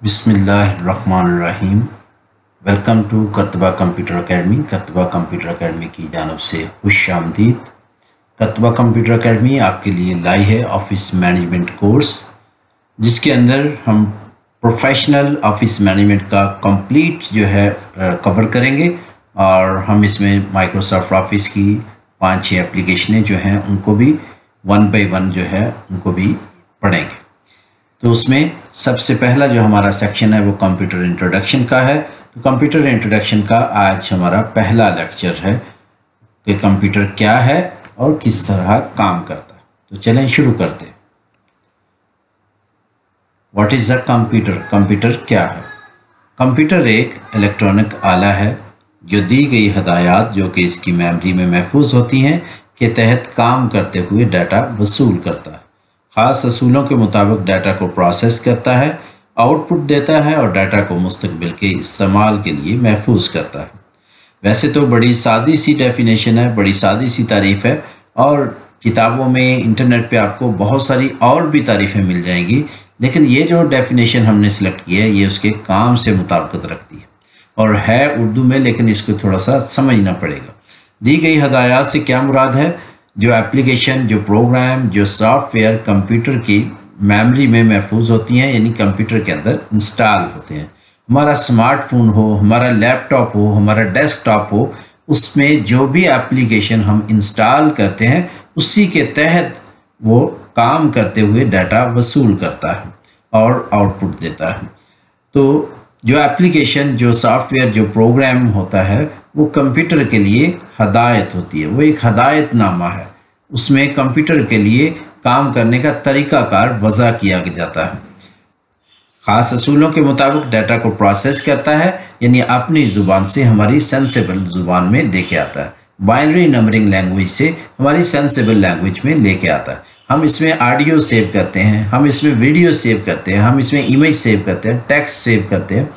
बिस्मिल्लाहिर्रहमानिर्रहीम। Welcome to कतबा computer academy. कतबा कंप्यूटर अकेडमी की जानिब से खुश आमदीद। कतबा कंप्यूटर अकेडमी आपके लिए लाई है ऑफिस मैनेजमेंट कोर्स, जिसके अंदर हम प्रोफेशनल ऑफिस मैनेजमेंट का कंप्लीट जो है कवर करेंगे, और हम इसमें माइक्रोसॉफ्ट ऑफिस की 5-6 एप्लीकेशनें जो हैं उनको भी 1 बाय 1 जो है उनको भी पढ़ेंगे। तो उसमें सबसे पहला जो हमारा सेक्शन है वो कंप्यूटर इंट्रोडक्शन का है। तो कंप्यूटर इंट्रोडक्शन का आज हमारा पहला लेक्चर है कि कंप्यूटर क्या है और किस तरह काम करता है। तो चलें शुरू करते हैं। What is a computer? Computer क्या है? कंप्यूटर एक इलेक्ट्रॉनिक आला है जो दी गई हदायत जो कि इसकी मेमोरी में महफूज होती हैं के तहत काम करते हुए डाटा वसूल करता है। ख़ास असूलों के मुताबिक डाटा को प्रोसेस करता है, आउटपुट देता है और डाटा को मुस्तकबिल के इस्तेमाल के लिए महफूज करता है। वैसे तो बड़ी सादी सी डेफिनेशन है, बड़ी सादी सी तारीफ़ है, और किताबों में इंटरनेट पे आपको बहुत सारी और भी तारीफ़ें मिल जाएंगी, लेकिन ये जो डेफिनेशन हमने सेलेक्ट की है ये उसके काम से मुताबिकत रखती है और है उर्दू में, लेकिन इसको थोड़ा सा समझना पड़ेगा। दी गई हदायत से क्या मुराद है? जो एप्लीकेशन, जो प्रोग्राम, जो सॉफ्टवेयर कंप्यूटर की मेमोरी में महफूज होती हैं, यानी कंप्यूटर के अंदर इंस्टॉल होते हैं। हमारा स्मार्टफोन हो, हमारा लैपटॉप हो, हमारा डेस्कटॉप हो, उसमें जो भी एप्लीकेशन हम इंस्टॉल करते हैं उसी के तहत वो काम करते हुए डाटा वसूल करता है और आउटपुट देता है। तो जो एप्लीकेशन, जो सॉफ्टवेयर, जो प्रोग्राम होता है वो कंप्यूटर के लिए हदायत होती है, वो एक हदायतनामा है। उसमें कंप्यूटर के लिए काम करने का तरीक़ाकार वज़ा किया जाता है। ख़ास असूलों के मुताबिक डाटा को प्रोसेस करता है, यानी अपनी ज़ुबान से हमारी सेंसेबल ज़ुबान में लेके आता है। बाइनरी नंबरिंग लैंग्वेज से हमारी सेंसेबल लैंग्वेज में लेके आता है। हम इसमें ऑडियो सेव करते हैं, हम इसमें वीडियो सेव करते हैं, हम इसमें इमेज सेव करते हैं, टेक्स्ट सेव करते हैं।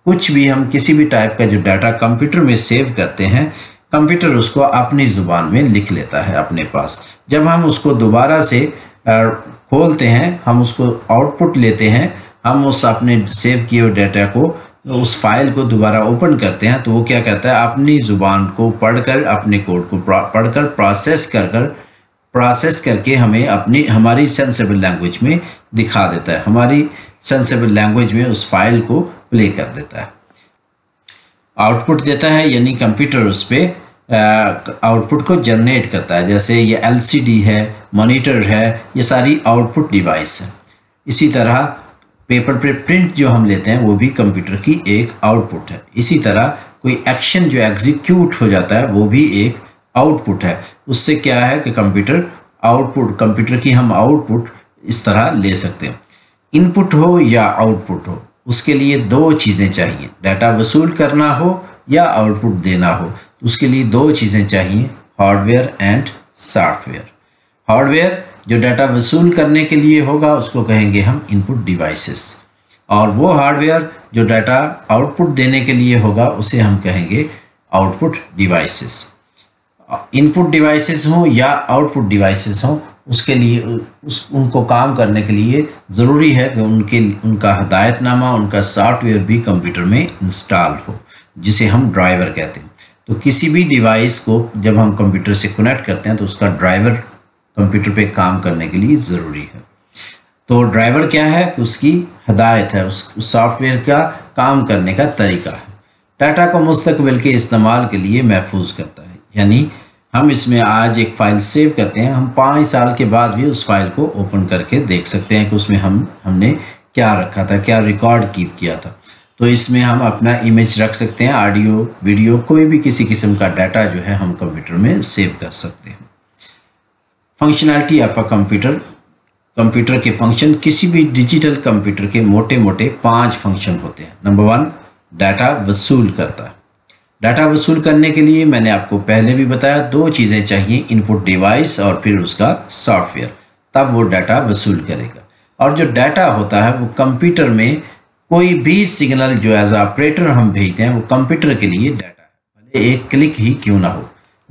कुछ भी हम किसी भी टाइप का जो डाटा कंप्यूटर में सेव करते हैं, कंप्यूटर उसको अपनी ज़ुबान में लिख लेता है अपने पास। जब हम उसको दोबारा से खोलते हैं, हम उसको आउटपुट लेते हैं, हम उस अपने सेव किए हुए डाटा को, उस फाइल को दोबारा ओपन करते हैं, तो वो क्या करता है? अपनी ज़ुबान को पढ़कर, अपने कोड को पढ़कर प्रोसेस करके हमें हमारी सेंसेबल लैंग्वेज में दिखा देता है, हमारी सेंसेबल लैंग्वेज में उस फाइल को प्ले कर देता है। आउटपुट देता है, यानी कंप्यूटर उस पर आउटपुट को जनरेट करता है। जैसे ये एलसीडी है, मॉनिटर है, ये सारी आउटपुट डिवाइस है। इसी तरह पेपर पे प्रिंट जो हम लेते हैं वो भी कंप्यूटर की एक आउटपुट है। इसी तरह कोई एक्शन जो एग्जीक्यूट हो जाता है वो भी एक आउटपुट है। उससे क्या है कि कंप्यूटर की हम आउटपुट इस तरह ले सकते हैं। इनपुट हो या आउटपुट हो, उसके लिए 2 चीज़ें चाहिए। डाटा वसूल करना हो या आउटपुट देना हो, तो उसके लिए 2 चीज़ें चाहिए, हार्डवेयर एंड सॉफ्टवेयर। हार्डवेयर जो डाटा वसूल करने के लिए होगा उसको कहेंगे हम इनपुट डिवाइसेस, और वो हार्डवेयर जो डाटा आउटपुट देने के लिए होगा उसे हम कहेंगे आउटपुट डिवाइसेस। इनपुट डिवाइसेस हों या आउटपुट डिवाइसेस हों, उसके लिए उनको काम करने के लिए ज़रूरी है कि उनका हदायतनामा, उनका सॉफ्टवेयर भी कंप्यूटर में इंस्टॉल हो, जिसे हम ड्राइवर कहते हैं। तो किसी भी डिवाइस को जब हम कंप्यूटर से कनेक्ट करते हैं तो उसका ड्राइवर कंप्यूटर पे काम करने के लिए ज़रूरी है। तो ड्राइवर क्या है कि उसकी हदायत है, उस सॉफ्टवेयर का काम करने का तरीका है। डाटा को मुस्तकबिल के इस्तेमाल के लिए महफूज करता है, यानी हम इसमें आज एक फ़ाइल सेव करते हैं, हम 5 साल के बाद भी उस फाइल को ओपन करके देख सकते हैं कि उसमें हमने क्या रखा था, क्या रिकॉर्ड कीप किया था। तो इसमें हम अपना इमेज रख सकते हैं, ऑडियो, वीडियो, कोई भी किसी किस्म का डाटा जो है हम कंप्यूटर में सेव कर सकते हैं। फंक्शनैलिटी ऑफ अ कंप्यूटर के फंक्शन, किसी भी डिजिटल कंप्यूटर के मोटे मोटे 5 फंक्शन होते हैं। नंबर 1, डाटा वसूल करता है। डाटा वसूल करने के लिए मैंने आपको पहले भी बताया 2 चीज़ें चाहिए, इनपुट डिवाइस और फिर उसका सॉफ्टवेयर, तब वो डाटा वसूल करेगा। और जो डाटा होता है वो कंप्यूटर में कोई भी सिग्नल जो एज ऑपरेटर हम भेजते हैं वो कंप्यूटर के लिए डाटा है, भले एक क्लिक ही क्यों ना हो।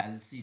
LCD،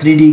3D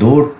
2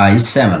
i7۔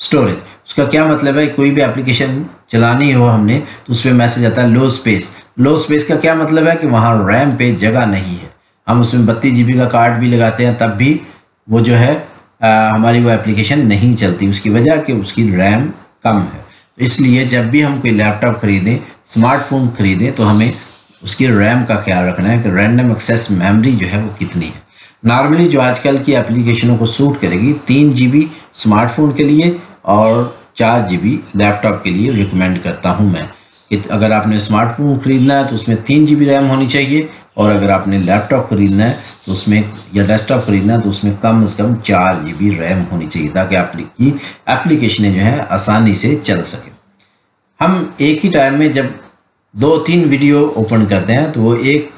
स्टोरेज। उसका क्या मतलब है, कोई भी एप्लीकेशन चलानी हो हमने तो उस पर मैसेज आता है लो स्पेस। लो स्पेस का क्या मतलब है कि वहाँ रैम पे जगह नहीं है। हम उसमें 32 GB का कार्ड भी लगाते हैं तब भी वो जो है हमारी वो एप्लीकेशन नहीं चलती, उसकी वजह कि उसकी रैम कम है। तो इसलिए जब भी हम कोई लैपटॉप ख़रीदें, स्मार्टफोन ख़रीदें, तो हमें उसकी रैम का ख्याल रखना है कि रैंडम एक्सेस मेमोरी जो है वो कितनी है। नॉर्मली जो आजकल की एप्लीकेशनों को सूट करेगी 3 GB स्मार्टफोन के लिए और 4 GB लैपटॉप के लिए रिकमेंड करता हूं मैं। अगर आपने स्मार्टफोन ख़रीदना है तो उसमें 3 GB रैम होनी चाहिए, और अगर आपने लैपटॉप ख़रीदना है तो उसमें, या डेस्कटॉप ख़रीदना है तो उसमें कम से कम 4 GB रैम होनी चाहिए, ताकि आपकी एप्लीकेशनें जो है आसानी से चल सकें। हम एक ही टाइम में जब 2-3 वीडियो ओपन करते हैं तो वो एक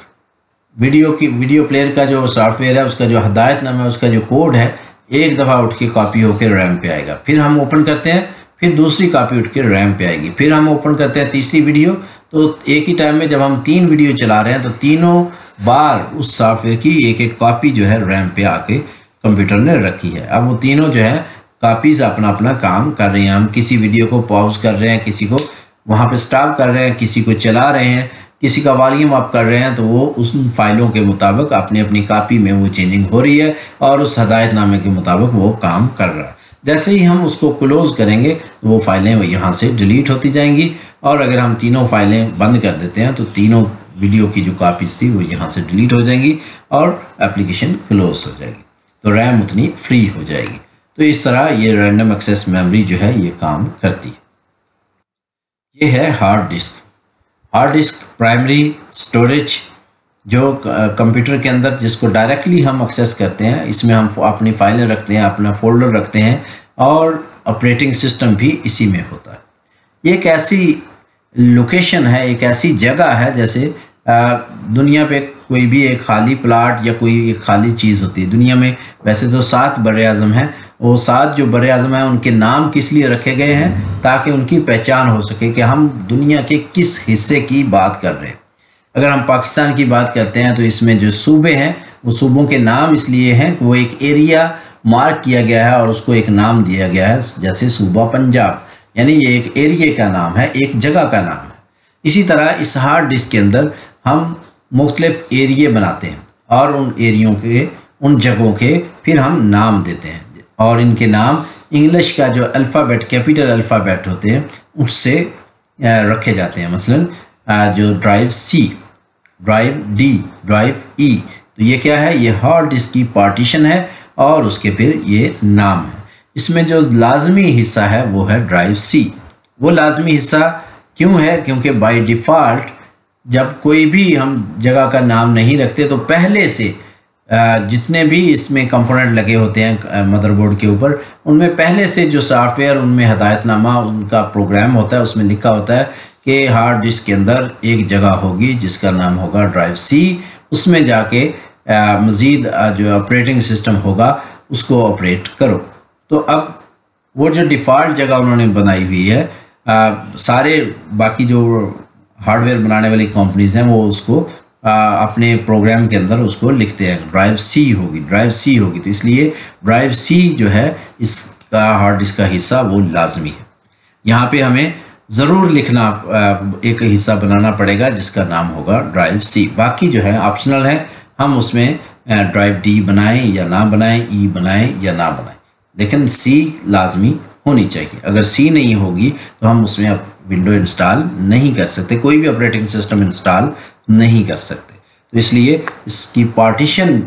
वीडियो प्लेयर का जो सॉफ्टवेयर है, उसका जो हदायतनामा है, उसका जो कोड है, एक दफ़ा उठ के कॉपी होकर रैम पे आएगा। फिर हम ओपन करते हैं, फिर दूसरी कॉपी उठ के रैम पे आएगी, फिर हम ओपन करते हैं तीसरी वीडियो। तो एक ही टाइम में जब हम 3 वीडियो चला रहे हैं तो तीनों बार उस सॉफ्टवेयर की एक एक कॉपी जो है रैम पे आके कंप्यूटर ने रखी है। अब वो तीनों जो है कॉपीज़ अपना अपना काम कर रही हैं। हम किसी वीडियो को पॉज कर रहे हैं, किसी को वहाँ पे स्टॉप कर रहे हैं, किसी को चला रहे हैं, किसी का वॉल्यूम अप कर रहे हैं, तो वो उस फाइलों के मुताबिक अपनी अपनी कॉपी में वो चेंजिंग हो रही है और उस हदायतनामे के मुताबिक वो काम कर रहा है। जैसे ही हम उसको क्लोज़ करेंगे तो वो फाइलें वो यहाँ से डिलीट होती जाएंगी, और अगर हम तीनों फाइलें बंद कर देते हैं तो तीनों वीडियो की जो कॉपीज़ थी वो यहाँ से डिलीट हो जाएंगी और एप्लीकेशन क्लोज हो जाएगी, तो रैम उतनी फ्री हो जाएगी। तो इस तरह ये रैंडम एक्सेस मेमोरी जो है ये काम करती है। ये है hard disk. Hard disk primary storage जो कंप्यूटर के अंदर जिसको डायरेक्टली हम एक्सेस करते हैं, इसमें हम अपनी फाइलें रखते हैं, अपना फोल्डर रखते हैं, और ऑपरेटिंग सिस्टम भी इसी में होता है। ये एक ऐसी लोकेशन है, एक ऐसी जगह है जैसे दुनिया पे कोई भी एक खाली प्लाट या कोई एक खाली चीज़ होती है। दुनिया में वैसे तो 7 बरे-आज़म हैं, वो 7 जो बरे-आज़म हैं उनके नाम किस लिए रखे गए हैं, ताकि उनकी पहचान हो सके कि हम दुनिया के किस हिस्से की बात कर रहे हैं। अगर हम पाकिस्तान की बात करते हैं तो इसमें जो सूबे हैं वो सूबों के नाम इसलिए हैं कि वो एक एरिया मार्क किया गया है और उसको एक नाम दिया गया है, जैसे सूबा पंजाब, यानी ये एक एरिया का नाम है, एक जगह का नाम है। इसी तरह इस हार्ड डिस्क के अंदर हम मुख्तलिफ एरिए बनाते हैं और उन एरियों के, उन जगहों के फिर हम नाम देते हैं, और इनके नाम इंग्लिश का जो अल्फ़ाबेट, कैपिटल अल्फ़ाबेट होते हैं उससे रखे जाते हैं। मसलन जो drive C, drive D, drive E, तो ये क्या है, ये हार्ड डिस्क की पार्टीशन है और उसके फिर ये नाम है। इसमें जो लाजमी हिस्सा है वो है ड्राइव C। वो लाजमी हिस्सा क्यों है, क्योंकि बाय डिफ़ॉल्ट जब कोई भी हम जगह का नाम नहीं रखते तो पहले से जितने भी इसमें कंपोनेंट लगे होते हैं मदरबोर्ड के ऊपर, उनमें पहले से जो सॉफ्टवेयर, उनमें हदायतनामा, उनका प्रोग्राम होता है, उसमें लिखा होता है कि हार्ड डिस्क के अंदर एक जगह होगी जिसका नाम होगा ड्राइव C। उसमें जाके मज़ीद जो ऑपरेटिंग सिस्टम होगा उसको ऑपरेट करो। तो अब वो जो डिफ़ॉल्ट जगह उन्होंने बनाई हुई है, सारे बाकी जो हार्डवेयर बनाने वाली कंपनीज़ हैं वो उसको अपने प्रोग्राम के अंदर उसको लिखते हैं ड्राइव C होगी, ड्राइव C होगी। तो इसलिए ड्राइव C जो है इसका हार्ड डिस्क का हिस्सा वो लाजमी है। यहाँ पे हमें ज़रूर लिखना, एक हिस्सा बनाना पड़ेगा जिसका नाम होगा ड्राइव C। बाकी जो है ऑप्शनल है, हम उसमें ड्राइव D बनाएं या ना बनाएं, E बनाएं या ना बनाएं, लेकिन C लाजमी होनी चाहिए। अगर C नहीं होगी तो हम उसमें अब विंडो इंस्टॉल नहीं कर सकते, कोई भी ऑपरेटिंग सिस्टम इंस्टॉल नहीं कर सकते। तो इसलिए इसकी पार्टीशन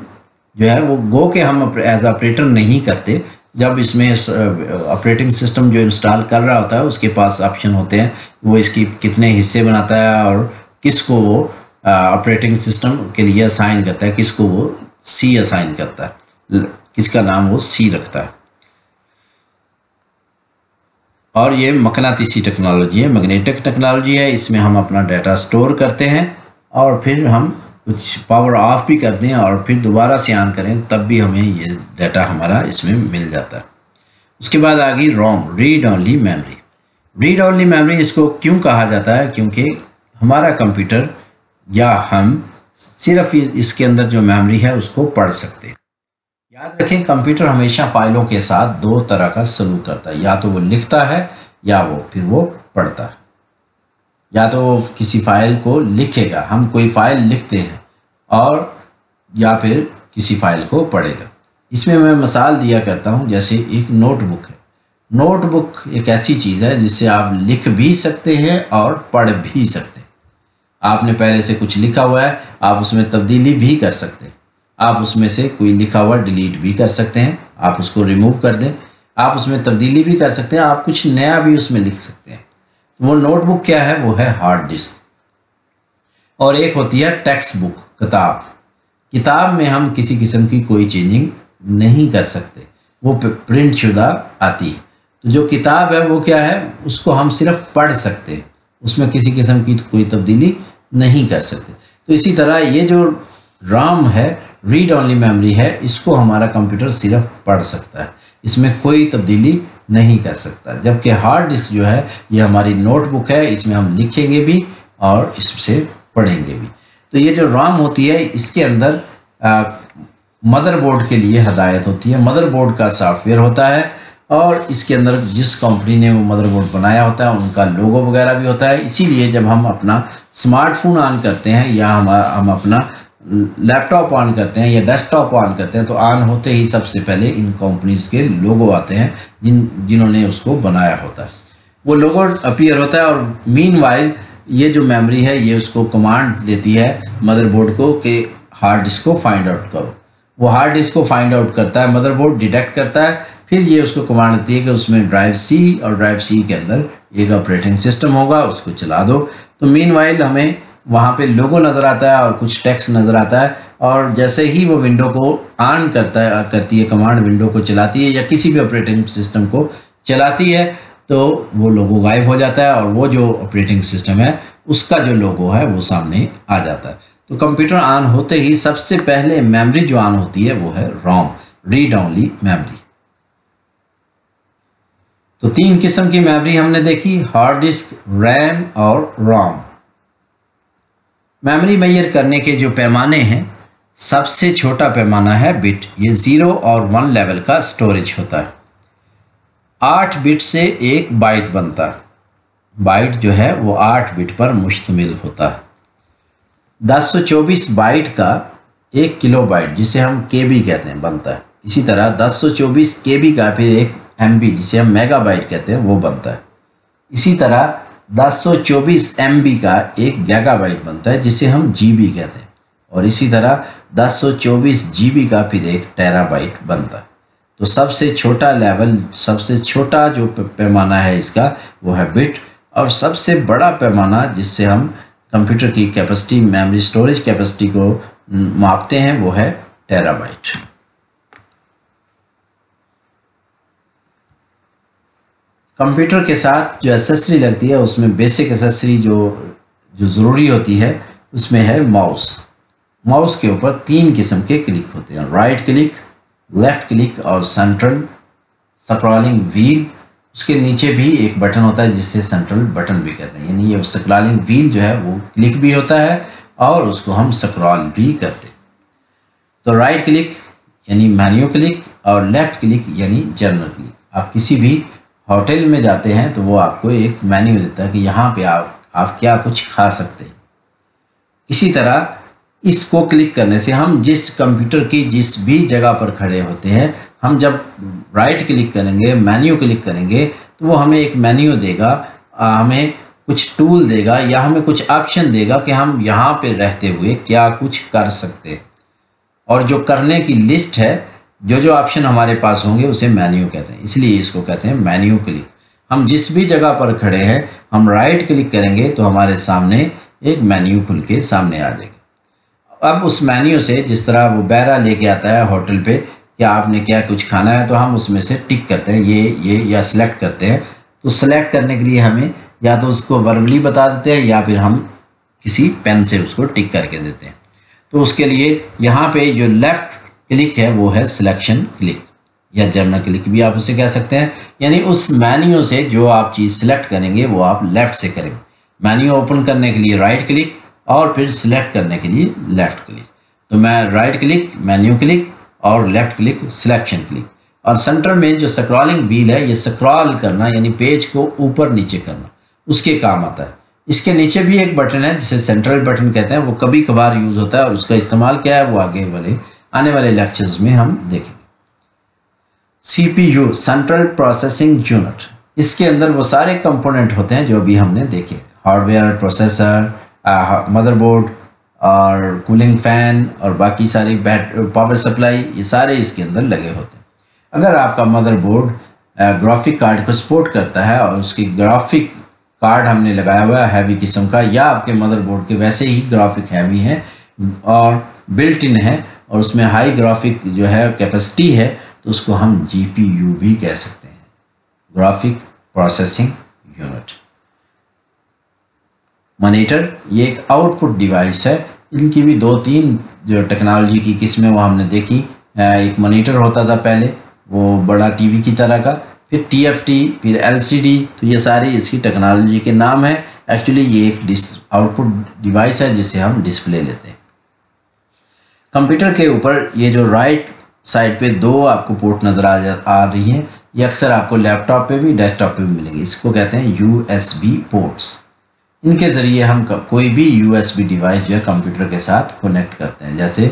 जो है वो गो के हम एज ऑपरेटर नहीं करते। जब इसमें ऑपरेटिंग सिस्टम जो इंस्टॉल कर रहा होता है उसके पास ऑप्शन होते हैं, वो इसकी कितने हिस्से बनाता है और किसको वो ऑपरेटिंग सिस्टम के लिए असाइन करता है, किसको वो C असाइन करता है, किसका नाम वो C रखता है। और ये मकनातीसी टेक्नोलॉजी है, मैग्नेटिक टेक्नोलॉजी है। इसमें हम अपना डाटा स्टोर करते हैं और फिर हम कुछ पावर ऑफ भी करते हैं और फिर दोबारा से ऑन करें तब भी हमें ये डाटा हमारा इसमें मिल जाता है। उसके बाद आ गई ROM, read only memory. Read only memory इसको क्यों कहा जाता है, क्योंकि हमारा कंप्यूटर या हम सिर्फ इसके अंदर जो मेमोरी है उसको पढ़ सकते हैं। याद रखें, कंप्यूटर हमेशा फाइलों के साथ दो तरह का सलूक करता है, या तो वो लिखता है या फिर वो पढ़ता है। या तो वो किसी फाइल को लिखेगा, हम कोई फाइल लिखते हैं, और या फिर किसी फाइल को पढ़ेगा। इसमें मैं मिसाल दिया करता हूँ, जैसे एक नोटबुक है। नोटबुक एक ऐसी चीज़ है जिससे आप लिख भी सकते हैं और पढ़ भी सकते हैं। आपने पहले से कुछ लिखा हुआ है, आप उसमें तब्दीली भी कर सकते हैं। आप उसमें से कोई लिखा हुआ डिलीट भी कर सकते हैं, आप उसको रिमूव कर दें, आप उसमें तब्दीली भी कर सकते हैं, आप कुछ नया भी उसमें लिख सकते हैं। तो वो नोटबुक क्या है? वो है हार्ड डिस्क। और एक होती है टेक्स्ट बुक, किताब। किताब में हम किसी किस्म की कोई चेंजिंग नहीं कर सकते, वो प्रिंट शुदा आती है। तो जो किताब है वो क्या है? उसको हम सिर्फ पढ़ सकते हैं, उसमें किसी किस्म की कोई तब्दीली नहीं कर सकते। तो इसी तरह ये जो RAM है, रीड ओनली मेमोरी है, इसको हमारा कंप्यूटर सिर्फ पढ़ सकता है, इसमें कोई तब्दीली नहीं कर सकता। जबकि हार्ड डिस्क जो है ये हमारी नोटबुक है, इसमें हम लिखेंगे भी और इससे पढ़ेंगे भी। तो ये जो RAM होती है इसके अंदर मदरबोर्ड के लिए हदायत होती है। मदरबोर्ड का सॉफ्टवेयर होता है और इसके अंदर जिस कंपनी ने वो मदरबोर्ड बनाया होता है उनका लोगो वगैरह भी होता है। इसीलिए जब हम अपना स्मार्टफोन ऑन करते हैं या हम अपना लैपटॉप ऑन करते हैं या डेस्कटॉप ऑन करते हैं, तो ऑन होते ही सबसे पहले इन कंपनीज के लोगो आते हैं जिन्होंने उसको बनाया होता है। वो लोगो अपीयर होता है और मीनवाइल ये जो मेमोरी है ये उसको कमांड देती है मदरबोर्ड को कि हार्ड डिस्क को फाइंड आउट करो। वो हार्ड डिस्क को फाइंड आउट करता है, मदरबोर्ड डिटेक्ट करता है, फिर ये उसको कमांड देती है कि उसमें ड्राइव C और ड्राइव C के अंदर एक ऑपरेटिंग सिस्टम होगा, उसको चला दो। तो मीनवाइल हमें वहाँ पे लोगो नज़र आता है और कुछ टेक्स्ट नज़र आता है, और जैसे ही वो विंडो को ऑन करती है, कमांड विंडो को चलाती है या किसी भी ऑपरेटिंग सिस्टम को चलाती है, तो वो लोगो गायब हो जाता है और वो जो ऑपरेटिंग सिस्टम है उसका जो लोगो है वो सामने आ जाता है। तो कंप्यूटर ऑन होते ही सबसे पहले मेमोरी जो ऑन होती है वो है ROM, रीड ओनली मेमोरी। तो तीन किस्म की मेमोरी हमने देखी, हार्ड डिस्क, RAM और ROM। मेमोरी मेजर करने के जो पैमाने हैं, सबसे छोटा पैमाना है बिट, ये 0 और 1 लेवल का स्टोरेज होता है। 8 बिट से 1 बाइट बनता है, बाइट जो है वो 8 बिट पर मुश्तमिल होता है। 1024 बाइट का 1 किलोबाइट जिसे हम KB कहते हैं बनता है। इसी तरह 1024 KB का फिर 1 MB जिसे हम मेगाबाइट कहते हैं वो बनता है। इसी तरह 1024 MB का 1 गीगाबाइट बनता है जिसे हम GB कहते हैं, और इसी तरह 1024 GB का फिर 1 टेराबाइट बनता है। तो सबसे छोटा लेवल, सबसे छोटा जो पैमाना है इसका वो है बिट, और सबसे बड़ा पैमाना जिससे हम कंप्यूटर की कैपेसिटी, मेमोरी स्टोरेज कैपेसिटी को मापते हैं वो है टेराबाइट। कंप्यूटर के साथ जो एसेसरी लगती है उसमें बेसिक एसेसरी जो ज़रूरी होती है उसमें है माउस। माउस के ऊपर 3 किस्म के क्लिक होते हैं, राइट क्लिक, लेफ्ट क्लिक और सेंट्रल स्क्रॉलिंग व्हील। उसके नीचे भी एक बटन होता है जिसे सेंट्रल बटन भी कहते हैं, यानी ये स्क्रॉलिंग व्हील जो है वो क्लिक भी होता है और उसको हम स्क्रॉल भी करते हैं। तो राइट क्लिक यानी मेन्यू क्लिक और लेफ्ट क्लिक यानी जर्नल क्लिक। आप किसी भी होटल में जाते हैं तो वो आपको एक मेन्यू देता है कि यहाँ पे आप क्या कुछ खा सकते हैं। इसी तरह इसको क्लिक करने से हम जिस कंप्यूटर की जिस भी जगह पर खड़े होते हैं, हम जब राइट क्लिक करेंगे, मेन्यू क्लिक करेंगे, तो वो हमें एक मेन्यू देगा, हमें कुछ टूल देगा या हमें कुछ ऑप्शन देगा कि हम यहाँ पे रहते हुए क्या कुछ कर सकते हैं। और जो करने की लिस्ट है, जो ऑप्शन हमारे पास होंगे उसे मेन्यू कहते हैं, इसलिए इसको कहते हैं मेन्यू क्लिक। हम जिस भी जगह पर खड़े हैं, हम राइट क्लिक करेंगे तो हमारे सामने एक मेन्यू खुल के सामने आ जाएगा। अब उस मेन्यू से जिस तरह वो बैरा लेके आता है होटल पे कि आपने क्या कुछ खाना है, तो हम उसमें से टिक करते हैं ये या सिलेक्ट करते हैं। तो सिलेक्ट करने के लिए हमें या तो उसको वर्बली बता देते हैं या फिर हम किसी पेन से उसको टिक करके देते हैं। तो उसके लिए यहाँ पे जो लेफ़्ट क्लिक है वो है सिलेक्शन क्लिक या जर्नल क्लिक भी आप उसे कह सकते हैं, यानी उस मेन्यू से जो आप चीज़ सिलेक्ट करेंगे वो आप लेफ़्ट से करेंगे। मेन्यू ओपन करने के लिए राइट क्लिक और फिर सिलेक्ट करने के लिए लेफ़्ट क्लिक। तो मैं राइट क्लिक, मेन्यू क्लिक और लेफ़्ट क्लिक सिलेक्शन क्लिक। और सेंटर में जो स्क्रॉलिंग व्हील है, ये स्क्रॉल करना यानी पेज को ऊपर नीचे करना, उसके काम आता है। इसके नीचे भी एक बटन है जिसे सेंट्रल बटन कहते हैं, वो कभी कभार यूज़ होता है और उसका इस्तेमाल क्या है वो आने वाले लेक्चर्स में हम देखेंगे। CPU सेंट्रल प्रोसेसिंग यूनिट, इसके अंदर वो सारे कंपोनेंट होते हैं जो अभी हमने देखे, हार्डवेयर, प्रोसेसर, मदरबोर्ड और कूलिंग फैन और बाकी सारी पावर सप्लाई, ये सारे इसके अंदर लगे होते हैं। अगर आपका मदरबोर्ड ग्राफिक कार्ड को सपोर्ट करता है और उसकी ग्राफिक कार्ड हमने लगाया हुआ है हैवी किस्म का, या आपके मदरबोर्ड के वैसे ही ग्राफिक हैवी है और बिल्ट इन है और उसमें हाई ग्राफिक जो है कैपेसिटी है, तो उसको हम GPU भी कह सकते हैं, ग्राफिक प्रोसेसिंग यूनिट। मॉनिटर, ये एक आउटपुट डिवाइस है। इनकी भी 2-3 जो टेक्नोलॉजी की किस्में वो हमने देखी। एक मॉनिटर होता था पहले, वो बड़ा टीवी की तरह का, फिर TFT, फिर LCD, तो ये सारी इसकी टेक्नोलॉजी के नाम है। एक्चुअली ये एक आउटपुट डिवाइस है जिसे हम डिस्प्ले लेते हैं। कंप्यूटर के ऊपर ये जो राइट साइड पे 2 आपको पोर्ट नज़र आ रही हैं, ये अक्सर आपको लैपटॉप पे भी डेस्कटॉप पे भी मिलेंगे। इसको कहते हैं USB पोर्ट्स। इनके ज़रिए हम कोई भी USB डिवाइस जो है कंप्यूटर के साथ कनेक्ट करते हैं। जैसे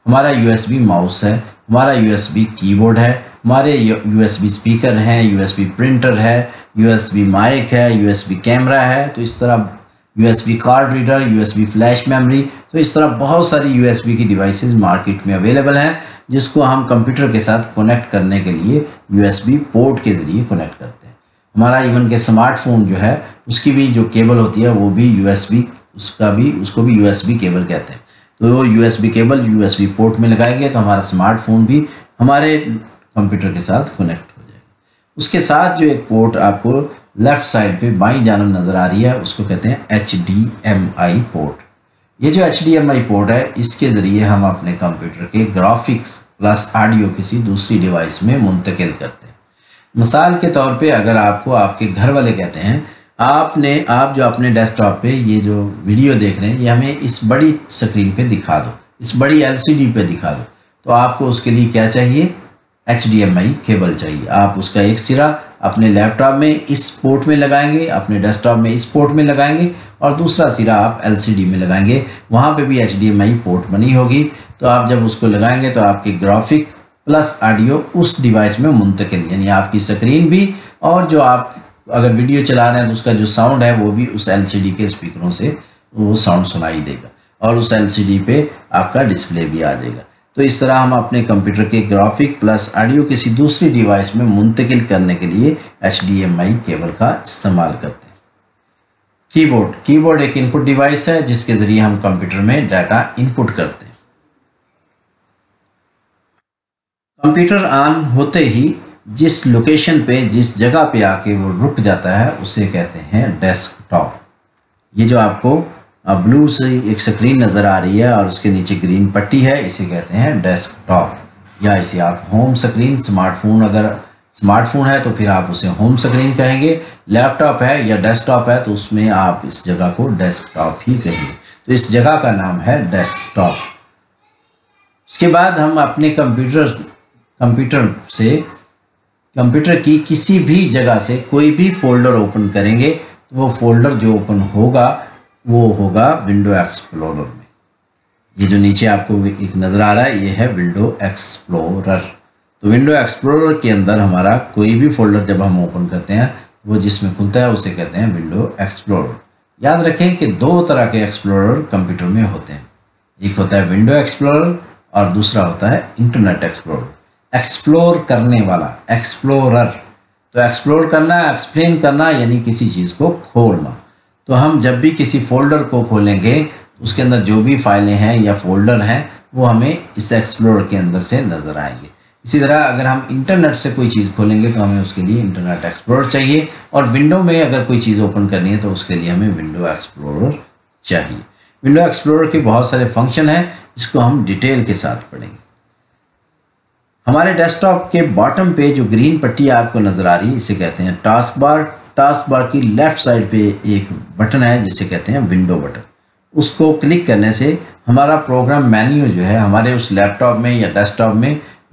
हमारा USB माउस है, हमारा USB कीबोर्ड है, हमारे USB स्पीकर हैं, USB प्रिंटर है, USB माइक है, USB कैमरा है, तो इस तरह USB card reader, USB flash memory, तो इस तरह बहुत सारी USB की डिवाइसेस मार्केट में अवेलेबल हैं जिसको हम कंप्यूटर के साथ कनेक्ट करने के लिए USB पोर्ट के ज़रिए कनेक्ट करते हैं। हमारा इवन के स्मार्टफोन जो है उसकी भी जो केबल होती है वो भी USB, उसको भी USB केबल कहते हैं। तो वो USB केबल USB पोर्ट में लगाएंगे तो हमारा स्मार्टफोन भी हमारे कंप्यूटर के साथ कनेक्ट हो जाएगा। उसके साथ जो एक पोर्ट आपको लेफ़्ट साइड पे बाईं जानब नज़र आ रही है उसको कहते हैं HDMI पोर्ट। ये जो HDMI पोर्ट है इसके ज़रिए हम अपने कंप्यूटर के ग्राफिक्स प्लस ऑडियो किसी दूसरी डिवाइस में मुंतकिल करते हैं। मिसाल के तौर पे अगर आपको आपके घर वाले कहते हैं आप जो अपने डेस्कटॉप पे ये जो वीडियो देख रहे हैं ये हमें इस बड़ी स्क्रीन पे दिखा दो, इस बड़ी LCD पे दिखा दो, तो आपको उसके लिए क्या चाहिए, HDMI केबल चाहिए। आप उसका एक सिरा अपने लैपटॉप में इस पोर्ट में लगाएंगे, अपने डेस्कटॉप में इस पोर्ट में लगाएंगे और दूसरा सिरा आप LCD में लगाएंगे, वहाँ पे भी HDMI पोर्ट बनी होगी। तो आप जब उसको लगाएंगे तो आपके ग्राफिक प्लस ऑडियो उस डिवाइस में मुंतकिल, यानी आपकी स्क्रीन भी और जो आप अगर वीडियो चला रहे हैं तो उसका जो साउंड है वो भी उस LCD के स्पीकरों से वो साउंड सुनाई देगा और उस LCD पे आपका डिस्प्ले भी आ जाएगा। तो इस तरह हम अपने कंप्यूटर के ग्राफिक प्लस ऑडियो किसी दूसरी डिवाइस में मुंतकिल करने के लिए HDMI केबल का इस्तेमाल करते हैं। कीबोर्ड एक इनपुट डिवाइस है जिसके ज़रिए हम कंप्यूटर में डाटा इनपुट करते हैं। कंप्यूटर ऑन होते ही जिस लोकेशन पे, जिस जगह पे आके वो रुक जाता है उसे कहते हैं डेस्कटॉप। ये जो आपको ब्लू से एक स्क्रीन नज़र आ रही है और उसके नीचे ग्रीन पट्टी है, इसे कहते हैं डेस्कटॉप, या इसे आप होम स्क्रीन, अगर स्मार्टफोन है तो फिर आप उसे होम स्क्रीन कहेंगे, लैपटॉप है या डेस्कटॉप है तो उसमें आप इस जगह को डेस्कटॉप ही कहेंगे। तो इस जगह का नाम है डेस्कटॉप। उसके बाद हम अपने कंप्यूटर की किसी भी जगह से कोई भी फोल्डर ओपन करेंगे तो वो फोल्डर जो ओपन होगा वो होगा विंडो एक्सप्लोरर में। ये जो नीचे आपको एक नज़र आ रहा है ये है विंडो एक्सप्लोरर। तो विंडो एक्सप्लोरर के अंदर हमारा कोई भी फोल्डर जब हम ओपन करते हैं वो जिसमें खुलता है उसे कहते हैं विंडो एक्सप्लोरर। याद रखें कि 2 तरह के एक्सप्लोरर कंप्यूटर में होते हैं, एक होता है विंडो एक्सप्लोरर और दूसरा होता है इंटरनेट एक्सप्लोरर। एक्सप्लोर करने वाला एक्सप्लोरर, तो एक्सप्लोर करना, एक्सप्लेन करना यानी किसी चीज़ को खोलना। तो हम जब भी किसी फोल्डर को खोलेंगे तो उसके अंदर जो भी फाइलें हैं या फोल्डर हैं वो हमें इस एक्सप्लोरर के अंदर से नज़र आएंगे। इसी तरह अगर हम इंटरनेट से कोई चीज़ खोलेंगे तो हमें उसके लिए इंटरनेट एक्सप्लोरर चाहिए, और विंडो में अगर कोई चीज़ ओपन करनी है तो उसके लिए हमें विंडो एक्सप्लोरर चाहिए। विंडो एक्सप्लोरर के बहुत सारे फंक्शन हैं जिसको हम डिटेल के साथ पढ़ेंगे। हमारे डेस्कटॉप के बॉटम पे जो ग्रीन पट्टी आपको नज़र आ रही है इसे कहते हैं टास्क बार। टास्क बार की लेफ़्ट साइड पे एक बटन है जिसे कहते हैं विंडो बटन। उसको क्लिक करने से हमारा प्रोग्राम मेन्यू जो है हमारे उस लैपटॉप में या डेस्कटॉप में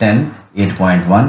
10، 8.1،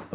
/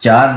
4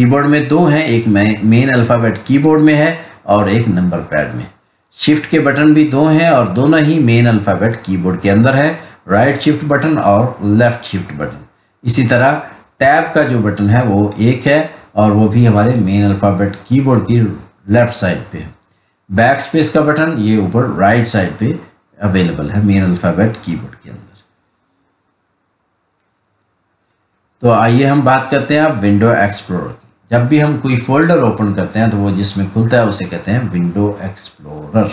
कीबोर्ड में दो हैं, एक मेन अल्फ़ाबेट कीबोर्ड में है और एक नंबर पैड में। शिफ्ट के बटन भी दो हैं और दोनों ही मेन अल्फ़ाबेट कीबोर्ड के अंदर है, राइट शिफ्ट बटन और लेफ़्ट शिफ्ट बटन। इसी तरह टैब का जो बटन है वो एक है और वो भी हमारे मेन अल्फ़ाबेट कीबोर्ड की लेफ़्ट साइड पे है। बैक स्पेस का बटन ये ऊपर राइट साइड पे अवेलेबल है मेन अल्फ़ाबेट कीबोर्ड के अंदर। तो आइए हम बात करते हैं अब विंडो एक्सप्लोरर की। जब भी हम कोई फोल्डर ओपन करते हैं तो वो जिसमें खुलता है उसे कहते हैं विंडो एक्सप्लोरर।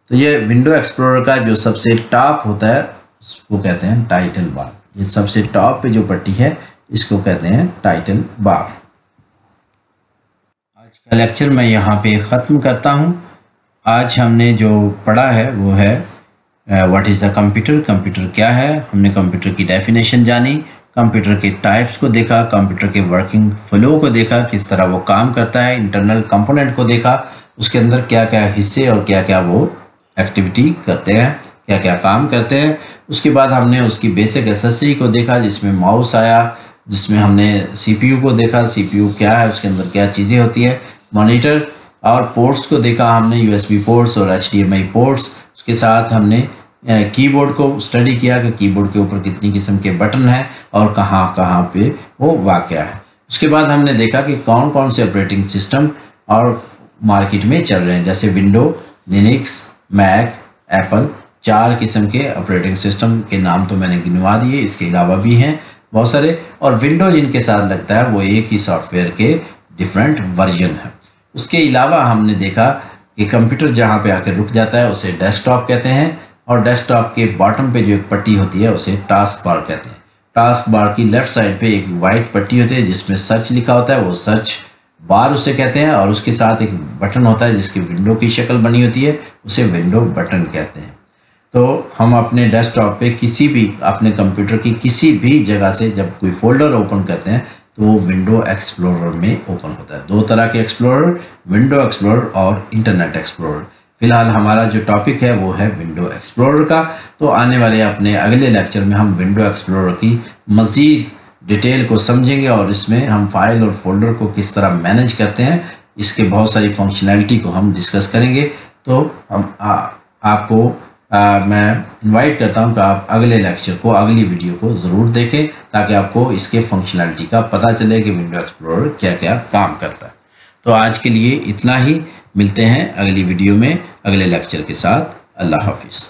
तो ये विंडो एक्सप्लोरर का जो सबसे टॉप होता है उसको कहते हैं टाइटल बार। ये सबसे टॉप पे जो पट्टी है इसको कहते हैं टाइटल बार। आज का लेक्चर मैं यहाँ पे ख़त्म करता हूँ। आज हमने जो पढ़ा है वो है what is a computer, computer क्या है, हमने कंप्यूटर की डेफिनेशन जानी, कंप्यूटर के टाइप्स को देखा, कंप्यूटर के वर्किंग फ्लो को देखा, किस तरह वो काम करता है, इंटरनल कंपोनेंट को देखा, उसके अंदर क्या क्या हिस्से और क्या क्या वो एक्टिविटी करते हैं, क्या क्या काम करते हैं। उसके बाद हमने उसकी बेसिक एसेसरी को देखा जिसमें माउस आया, जिसमें हमने CPU को देखा, CPU क्या है, उसके अंदर क्या चीज़ें होती है, मॉनिटर और पोर्ट्स को देखा हमने, USB पोर्ट्स और HDMI पोर्ट्स। उसके साथ हमने कीबोर्ड को स्टडी किया कि कीबोर्ड के ऊपर कितनी किस्म के बटन हैं और कहाँ कहाँ पे वो वाक़ है। उसके बाद हमने देखा कि कौन कौन से ऑपरेटिंग सिस्टम और मार्केट में चल रहे हैं, जैसे विंडो, लिनक्स, मैक, एप्पल, 4 किस्म के ऑपरेटिंग सिस्टम के नाम तो मैंने गिनवा दिए, इसके अलावा भी हैं बहुत सारे। और विंडो जिनके साथ लगता है वो एक ही सॉफ्टवेयर के डिफरेंट वर्जन है। उसके अलावा हमने देखा कि कंप्यूटर जहाँ पे आकर रुक जाता है उसे डेस्कटॉप कहते हैं और डेस्कटॉप के बॉटम पे जो एक पट्टी होती है उसे टास्क बार कहते हैं। टास्क बार की लेफ़्ट साइड पे एक वाइट पट्टी होती है जिसमें सर्च लिखा होता है, वो सर्च बार उसे कहते हैं और उसके साथ एक बटन होता है जिसकी विंडो की शक्ल बनी होती है, उसे विंडो बटन कहते हैं। तो हम अपने डेस्कटॉप पे किसी भी अपने कंप्यूटर की किसी भी जगह से जब कोई फोल्डर ओपन करते हैं तो वो विंडो एक्सप्लोरर में ओपन होता है। 2 तरह के एक्सप्लोरर, विंडो एक्सप्लोरर और इंटरनेट एक्सप्लोरर। फिलहाल हमारा जो टॉपिक है वो है विंडो एक्सप्लोरर का। तो आने वाले अपने अगले लेक्चर में हम विंडो एक्सप्लोरर की मज़ीद डिटेल को समझेंगे और इसमें हम फाइल और फोल्डर को किस तरह मैनेज करते हैं, इसके बहुत सारी फंक्शनैलिटी को हम डिस्कस करेंगे। तो हम आपको मैं इनवाइट करता हूं कि आप अगले लेक्चर को, अगली वीडियो को ज़रूर देखें ताकि आपको इसके फंक्शनैलिटी का पता चले कि विंडो एक्सप्लोरर क्या क्या काम करता है। तो आज के लिए इतना ही, मिलते हैं अगली वीडियो में अगले लेक्चर के साथ। अल्लाह हाफिज़।